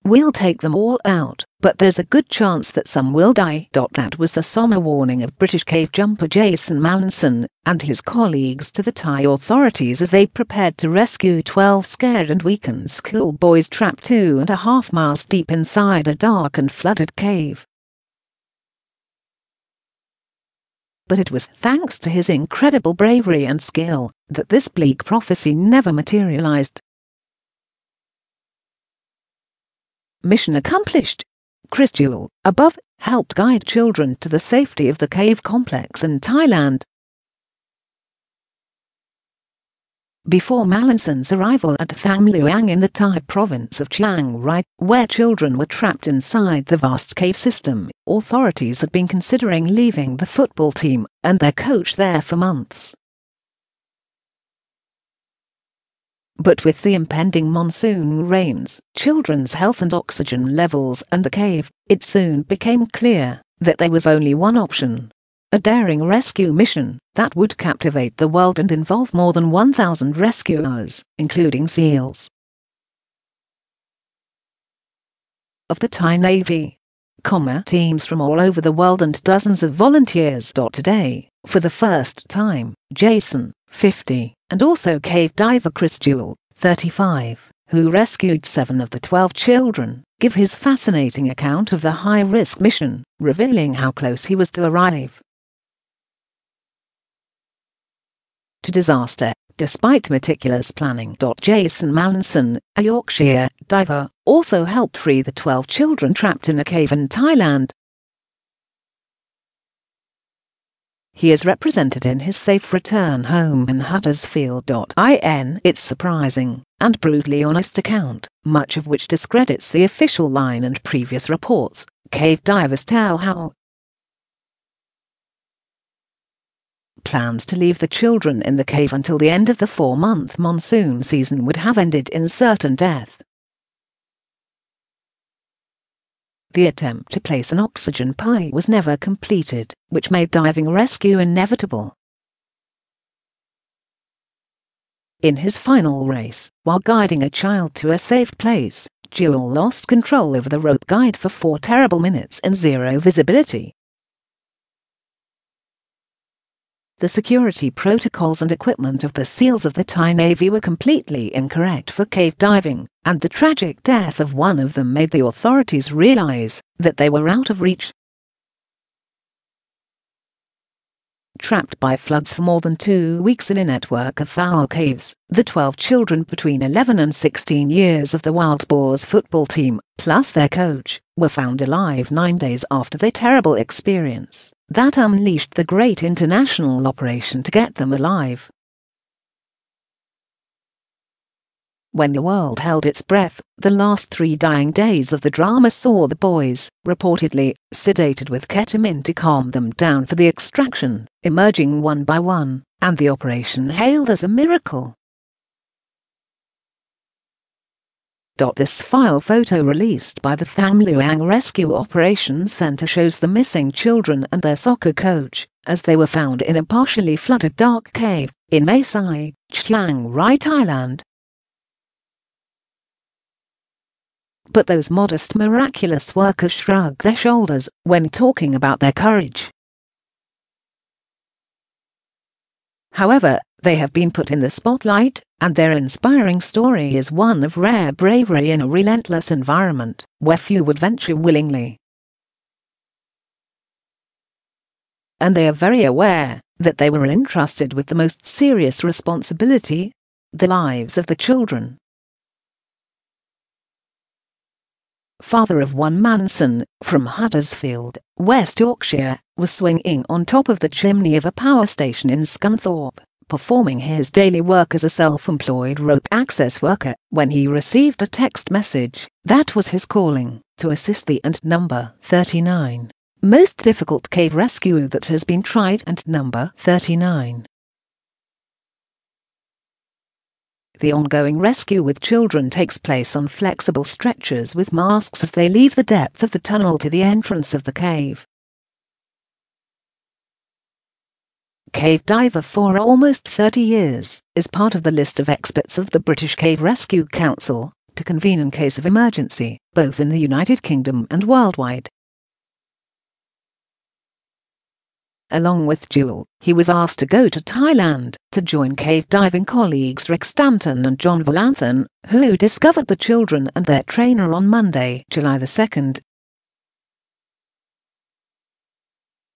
"We'll take them all out, but there's a good chance that some will die." That was the somber warning of British cave jumper Jason Mallinson and his colleagues to the Thai authorities as they prepared to rescue 12 scared and weakened schoolboys trapped 2.5 miles deep inside a dark and flooded cave. But it was thanks to his incredible bravery and skill that this bleak prophecy never materialized. Mission accomplished. Jewell, above, helped guide children to the safety of the cave complex in Thailand. Before Mallinson's arrival at Tham Luang in the Thai province of Chiang Rai, where children were trapped inside the vast cave system, authorities had been considering leaving the football team and their coach there for months. But with the impending monsoon rains, children's health and oxygen levels and the cave, it soon became clear that there was only one option: a daring rescue mission that would captivate the world and involve more than 1,000 rescuers, including SEALs of the Thai Navy, teams from all over the world and dozens of volunteers. Today, for the first time, Jason, 50, and also cave diver Jewell, 35, who rescued 7 of the 12 children, give his fascinating account of the high-risk mission, revealing how close he was to arrive to disaster, despite meticulous planning. Jason Mallinson, a Yorkshire diver, also helped free the 12 children trapped in a cave in Thailand. He is represented in his safe return home in Huddersfield. It's surprising and brutally honest account, much of which discredits the official line and previous reports. Cave divers tell how plans to leave the children in the cave until the end of the 4-month monsoon season would have ended in certain death. The attempt to place an oxygen pipe was never completed, which made diving rescue inevitable. In his final race, while guiding a child to a safe place, Jewell lost control over the rope guide for 4 terrible minutes in zero visibility. The security protocols and equipment of the SEALs of the Thai Navy were completely incorrect for cave diving, and the tragic death of one of them made the authorities realize that they were out of reach. Trapped by floods for more than 2 weeks in a network of foul caves, the 12 children between 11 and 16 years of the Wild Boars football team, plus their coach, were found alive 9 days after their terrible experience that unleashed the great international operation to get them alive. When the world held its breath, the last 3 dying days of the drama saw the boys, reportedly sedated with ketamine to calm them down for the extraction, emerging one by one, and the operation hailed as a miracle. This file photo released by the Tham Luang Rescue Operations Center shows the missing children and their soccer coach, as they were found in a partially flooded dark cave in Mae Sai, Chiang Rai, Thailand. But those modest miraculous workers shrug their shoulders when talking about their courage. However, they have been put in the spotlight, and their inspiring story is one of rare bravery in a relentless environment where few would venture willingly. And they are very aware that they were entrusted with the most serious responsibility: the lives of the children. Father of one Mallinson, from Huddersfield, West Yorkshire, was swinging on top of the chimney of a power station in Scunthorpe, performing his daily work as a self-employed rope access worker, when he received a text message that was his calling to assist the number 39 most difficult cave rescue that has been tried, and number 39. The ongoing rescue with children takes place on flexible stretchers with masks as they leave the depth of the tunnel to the entrance of the cave. Cave diver for almost 30 years, is part of the list of experts of the British Cave Rescue Council, to convene in case of emergency, both in the United Kingdom and worldwide. Along with Jewell, he was asked to go to Thailand to join cave diving colleagues Rick Stanton and John Valanthan, who discovered the children and their trainer on Monday, July the 2nd.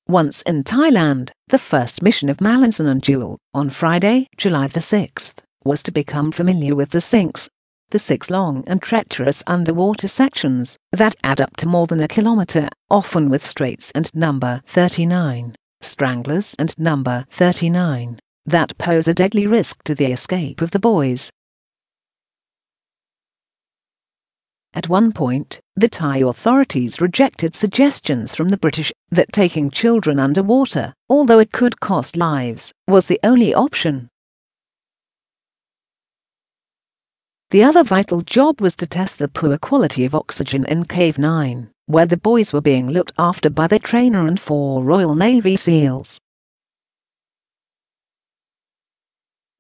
Once in Thailand, the first mission of Mallinson and Jewell, on Friday, July the 6th, was to become familiar with the sinks, the 6 long and treacherous underwater sections that add up to more than a kilometer, often with straits and number 39, stranglers and number 39, that pose a deadly risk to the escape of the boys. At one point, the Thai authorities rejected suggestions from the British that taking children underwater, although it could cost lives, was the only option. The other vital job was to test the poor quality of oxygen in Cave 9, where the boys were being looked after by their trainer and 4 Royal Navy SEALs.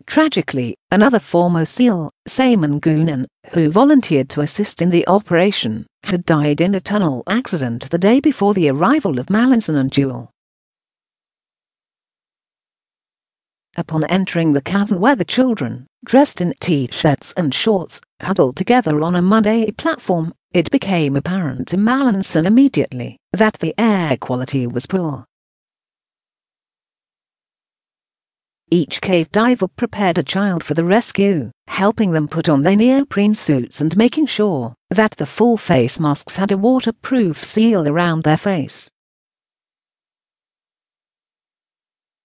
Tragically, another former SEAL, Simon Goonan, who volunteered to assist in the operation, had died in a tunnel accident the day before the arrival of Mallinson and Jewell. Upon entering the cavern where the children, dressed in T-shirts and shorts, huddled together on a muddy platform, it became apparent to Mallinson immediately that the air quality was poor. Each cave diver prepared a child for the rescue, helping them put on their neoprene suits and making sure that the full face masks had a waterproof seal around their face.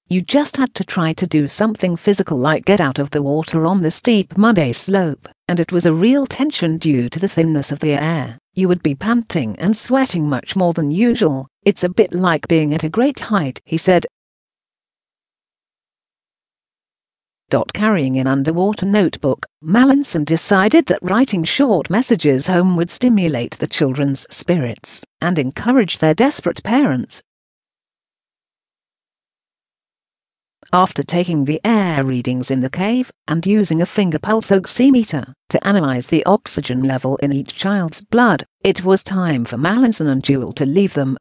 You just had to try to do something physical like get out of the water on the steep muddy slope, and it was a real tension due to the thinness of the air. You would be panting and sweating much more than usual. It's a bit like being at a great height, he said. Carrying an underwater notebook, Mallinson decided that writing short messages home would stimulate the children's spirits and encourage their desperate parents. After taking the air readings in the cave and using a finger pulse oximeter to analyze the oxygen level in each child's blood, it was time for Mallinson and Jewell to leave them.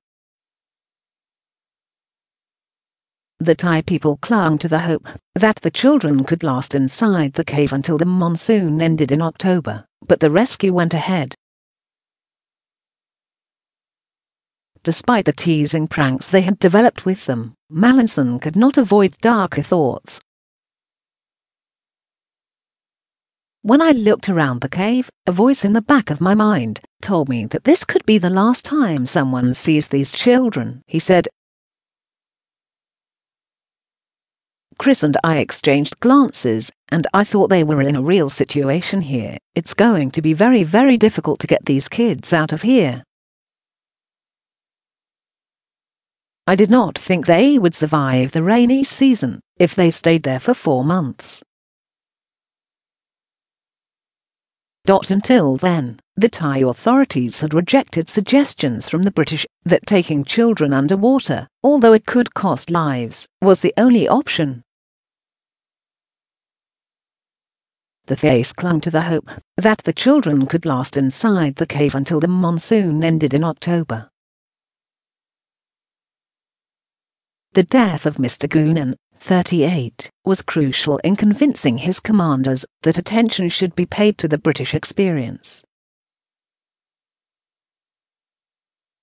The Thai people clung to the hope that the children could last inside the cave until the monsoon ended in October, but the rescue went ahead. Despite the teasing pranks they had developed with them, Mallinson could not avoid darker thoughts. When I looked around the cave, a voice in the back of my mind told me that this could be the last time someone sees these children, he said. Chris and I exchanged glances, and I thought they were in a real situation here. It's going to be very, very difficult to get these kids out of here. I did not think they would survive the rainy season if they stayed there for 4 months. Until then, the Thai authorities had rejected suggestions from the British that taking children underwater, although it could cost lives, was the only option. The Thais clung to the hope that the children could last inside the cave until the monsoon ended in October. The death of Mr. Goonan, 38, was crucial in convincing his commanders that attention should be paid to the British experience.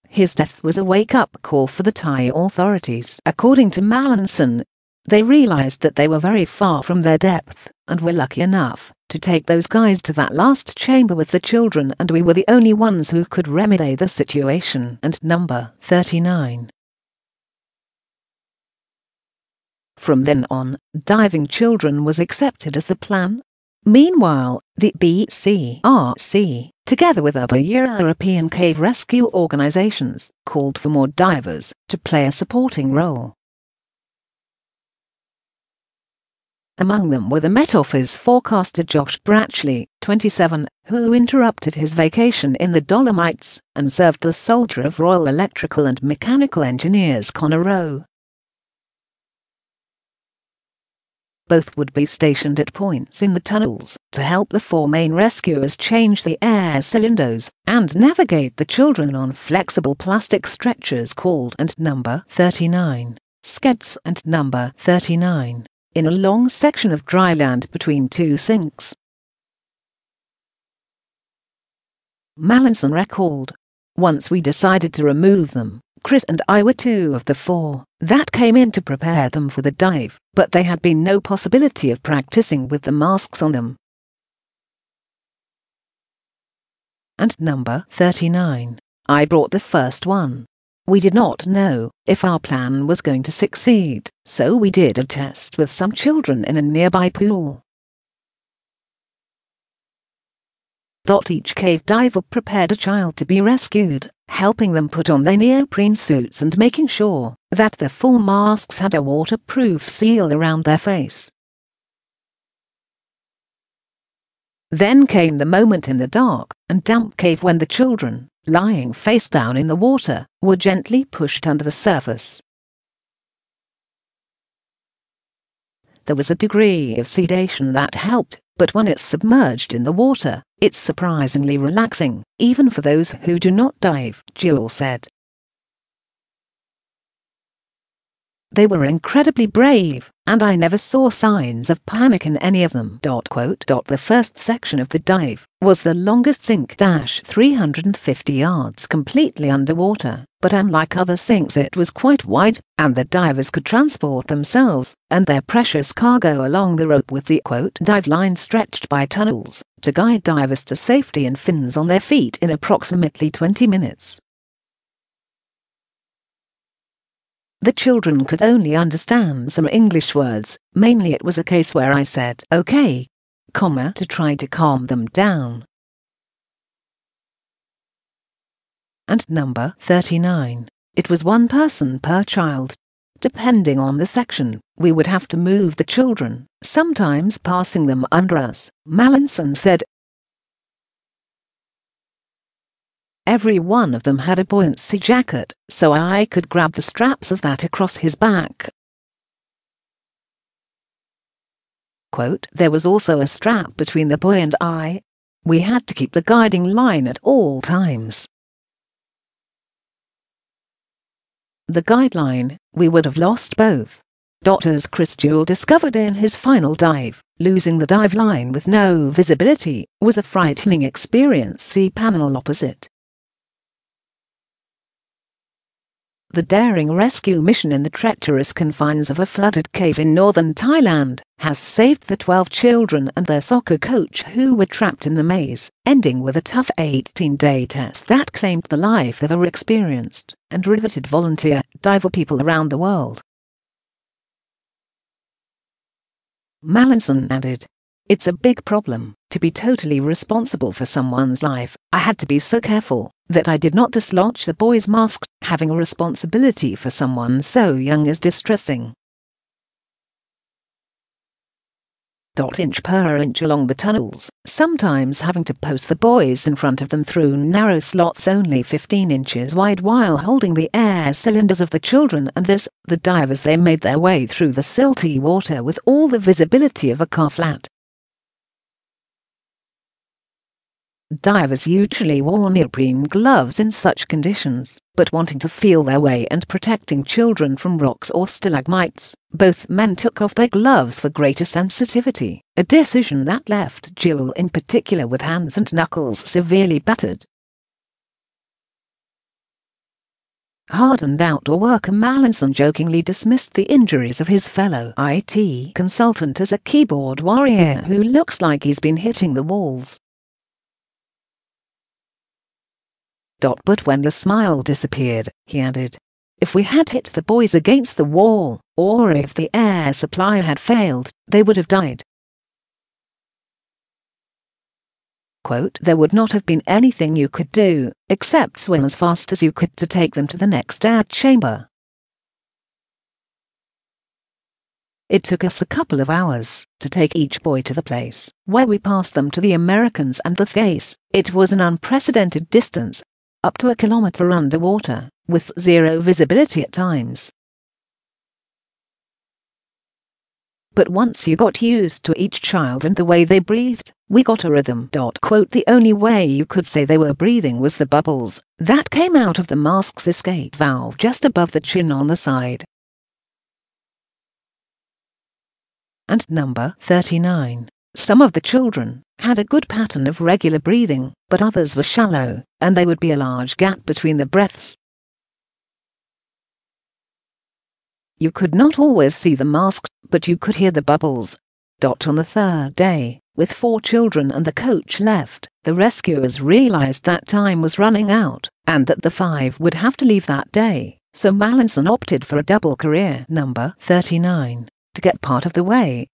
His death was a wake-up call for the Thai authorities. According to Mallinson, they realized that they were very far from their depth, and were lucky enough to take those guys to that last chamber with the children, and we were the only ones who could remedy the situation. And number 39. From then on, diving children was accepted as the plan. Meanwhile, the BCRC, together with other European cave rescue organizations, called for more divers to play a supporting role. Among them were the Met Office forecaster Josh Brachley, 27, who interrupted his vacation in the Dolomites and served the soldier of Royal Electrical and Mechanical Engineers Connor Rowe. Both would be stationed at points in the tunnels to help the 4 main rescuers change the air cylinders and navigate the children on flexible plastic stretchers called and number 39, skeds and number 39, in a long section of dry land between 2 sinks. Mallinson recalled, "Once we decided to remove them, Chris and I were 2 of the 4 that came in to prepare them for the dive, but there had been no possibility of practicing with the masks on them." And number 39, "I brought the first one. We did not know if our plan was going to succeed, so we did a test with some children in a nearby pool. Each cave diver prepared a child to be rescued, helping them put on their neoprene suits and making sure that their full masks had a waterproof seal around their face. Then came the moment in the dark and damp cave when the children, lying face down in the water, were gently pushed under the surface. There was a degree of sedation that helped, but when it's submerged in the water, it's surprisingly relaxing, even for those who do not dive," Jewell said. "They were incredibly brave, and I never saw signs of panic in any of them." The first section of the dive was the longest sink, 350 yards completely underwater, but unlike other sinks it was quite wide, and the divers could transport themselves and their precious cargo along the rope with the dive line stretched by tunnels to guide divers to safety and fins on their feet in approximately 20 minutes. The children could only understand some English words. Mainly it was a case where I said, "Okay," to try to calm them down. And number 39, "It was 1 person per child. Depending on the section, we would have to move the children, sometimes passing them under us," Mallinson said. "Every one of them had a buoyancy jacket, so I could grab the straps of that across his back." "There was also a strap between the buoy and I. We had to keep the guiding line at all times. The guideline, we would have lost both." As Chris Jewell discovered in his final dive, losing the dive line with no visibility was a frightening experience. See panel opposite. The daring rescue mission in the treacherous confines of a flooded cave in northern Thailand has saved the 12 children and their soccer coach who were trapped in the maze, ending with a tough 18-day test that claimed the life of a experienced and riveted volunteer diver people around the world. Mallinson added, "It's a big problem to be totally responsible for someone's life. I had to be so careful that I did not dislodge the boys' masks. Having a responsibility for someone so young is distressing." Inch per inch along the tunnels, sometimes having to post the boys in front of them through narrow slots only 15 inches wide while holding the air cylinders of the children and the divers. They made their way through the silty water with all the visibility of a car flat. Divers usually wore neoprene gloves in such conditions, but wanting to feel their way and protecting children from rocks or stalagmites, both men took off their gloves for greater sensitivity, a decision that left Jewell in particular with hands and knuckles severely battered. Hardened outdoor worker Mallinson jokingly dismissed the injuries of his fellow IT consultant as a keyboard warrior who looks like he's been hitting the walls. But when the smile disappeared, he added, "If we had hit the boys against the wall, or if the air supply had failed, they would have died." "There would not have been anything you could do, except swim as fast as you could to take them to the next air chamber. It took us a couple of hours to take each boy to the place where we passed them to the Americans and the Thais. It was an unprecedented distance, up to 1 kilometer underwater, with zero visibility at times. but once you got used to each child and the way they breathed, we got a rhythm. Quote, the only way you could say they were breathing was the bubbles that came out of the mask's escape valve just above the chin on the side. And number 39. Some of the children had a good pattern of regular breathing, but others were shallow, and there would be a large gap between the breaths. You could not always see the mask, but you could hear the bubbles. On the third day, with 4 children and the coach left, the rescuers realized that time was running out, and that the 5 would have to leave that day, so Mallinson opted for a double career. Number 39. To get part of the way.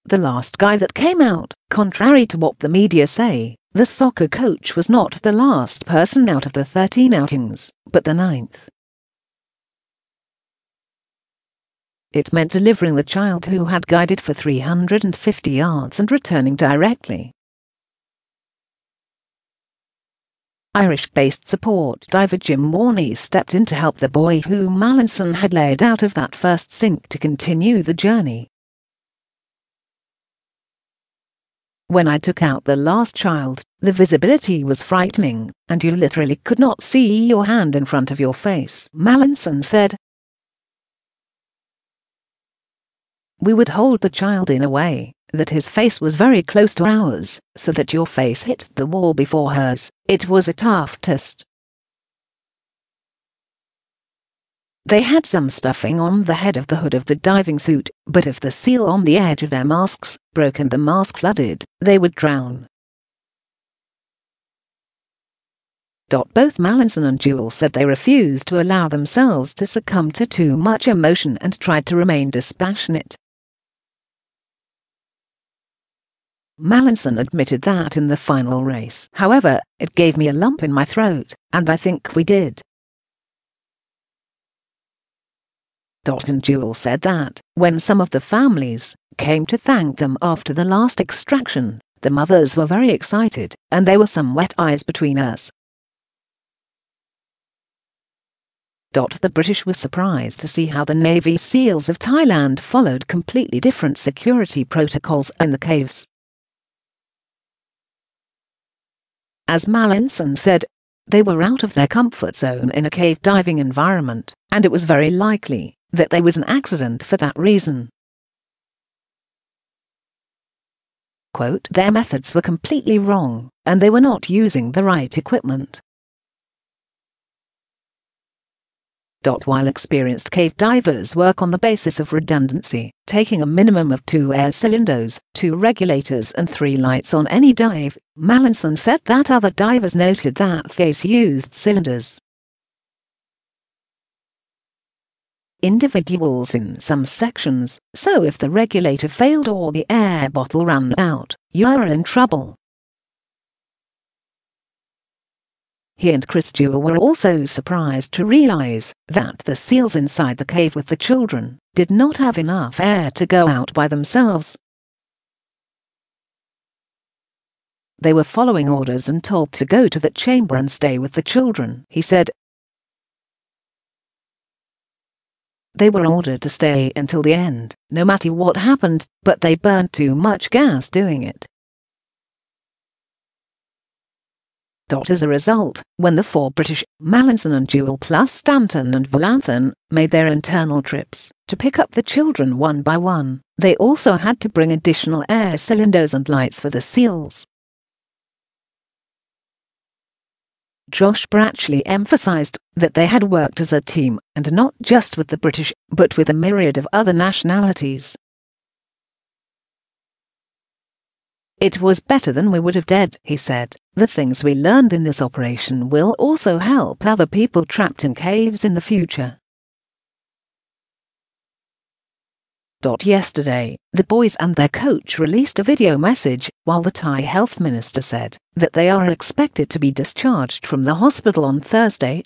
The last guy that came out, contrary to what the media say, the soccer coach was not the last person out of the 13 outings, but the 9th. It meant delivering the child who had guided for 350 yards and returning directly. Irish-based support diver Jim Morney stepped in to help the boy whom Mallinson had laid out of that first sink to continue the journey. When I took out the last child, the visibility was frightening, and you literally could not see your hand in front of your face, Mallinson said. We would hold the child in a way that his face was very close to ours, so that your face hit the wall before hers. It was a tough test. They had some stuffing on the head of the hood of the diving suit, but if the seal on the edge of their masks broke and the mask flooded, they would drown. Both Mallinson and Jewell said they refused to allow themselves to succumb to too much emotion and tried to remain dispassionate. Mallinson admitted that in the final race, however, it gave me a lump in my throat, and I think we did. And Jewell said that, when some of the families came to thank them after the last extraction, the mothers were very excited, and there were some wet eyes between us. The British were surprised to see how the Navy SEALs of Thailand followed completely different security protocols in the caves. As Mallinson said, they were out of their comfort zone in a cave diving environment, and it was very likely that there was an accident for that reason. Quote, their methods were completely wrong, and they were not using the right equipment. While experienced cave divers work on the basis of redundancy, taking a minimum of 2 air cylinders, 2 regulators and 3 lights on any dive, Mallinson said that other divers noted that they used cylinders. Individuals in some sections, so if the regulator failed or the air bottle ran out, you are in trouble. He and Chris Jewell were also surprised to realize that the SEALs inside the cave with the children did not have enough air to go out by themselves. They were following orders and told to go to the chamber and stay with the children, he said. They were ordered to stay until the end, no matter what happened, but they burned too much gas doing it. As a result, when the 4 British, Mallinson and Jewell plus Stanton and Valanthan, made their internal trips to pick up the children one by one, they also had to bring additional air cylinders and lights for the SEALs. Josh Brachley emphasized that they had worked as a team, and not just with the British, but with a myriad of other nationalities. It was better than we would have did, he said. The things we learned in this operation will also help other people trapped in caves in the future. Yesterday, the boys and their coach released a video message, while the Thai health minister said that they are expected to be discharged from the hospital on Thursday,